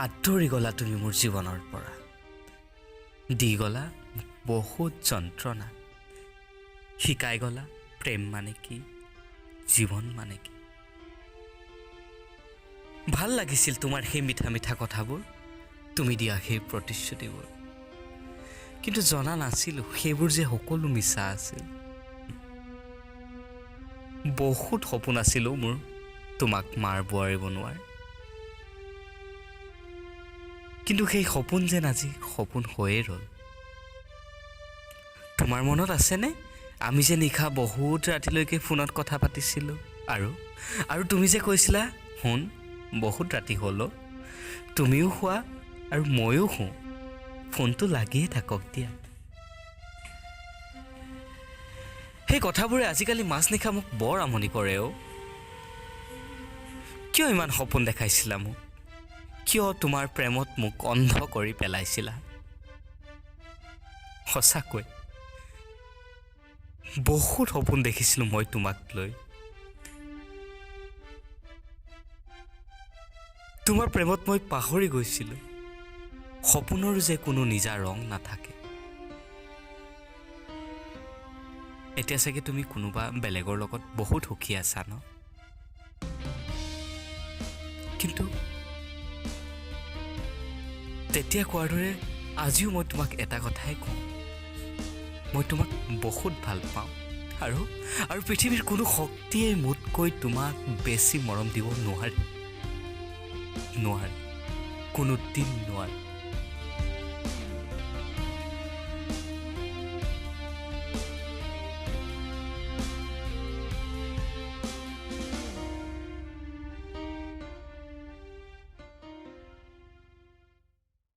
আঁতৰি গলা তুমি মোৰ জীৱনৰ পৰা দি গলা বহুত যন্ত্ৰণা শিকাই গলা প্ৰেম মানে কি জীৱন মানে কি ভাল লাগিছিল তোমাৰ সেই মিঠা মিঠা কথাবোৰ তুমি দিয়া সেই প্ৰতিশ্ৰুতিবোৰ কিন্তু জনা নাছিলোঁ সেইবোৰ যে সকলো মিছা আছিল বহুত সপোন আছিল মোৰ তোমাক মাৰ বোৱাৰী বনোৱাৰ কিন্তু সেই সপোন যেন আজি সপোন হৈয়ে ৰ'ল তোমাৰ মনত আছেনে আমি যে নিশা বহুত ৰাতিলৈকে ফোনত কথা পাতিছিলোঁ আৰু তুমি যে কৈছিলা শুন বহুত ৰাতি হ'ল তুমিও শুৱা আৰু ময়ো শুওঁ ফোনটো লাগিয়ে থাকক দিয়া সেই কথাবোৰে আজিকালি মাজনিশা মোক বৰ আমনি কৰে কিয় ইমান সপোন দেখাইছিলা মোক কিয় তোমাৰ প্ৰেমত মোক অন্ধ কৰি পেলাইছিলা সঁচাকৈ বহুত সপোন দেখিছিলোঁ মই তোমাক লৈ তোমাৰ প্ৰেমত মই পাহৰি গৈছিলোঁ সপোনৰ যে কোনো নিজা ৰং নাথাকে এতিয়া চাগে তুমি কোনোবা বেলেগৰ লগত বহুত সুখী আছা ন কিন্তু তেতিয়া কোৱাৰ দৰে আজিও মই তোমাক এটা কথাই কওঁ মই তোমাক বহুত ভাল পাওঁ আৰু পৃথিৱীৰ কোনো শক্তিয়ে মোতকৈ তোমাক বেছি মৰম দিব নোৱাৰে কোনো দিন নোৱাৰে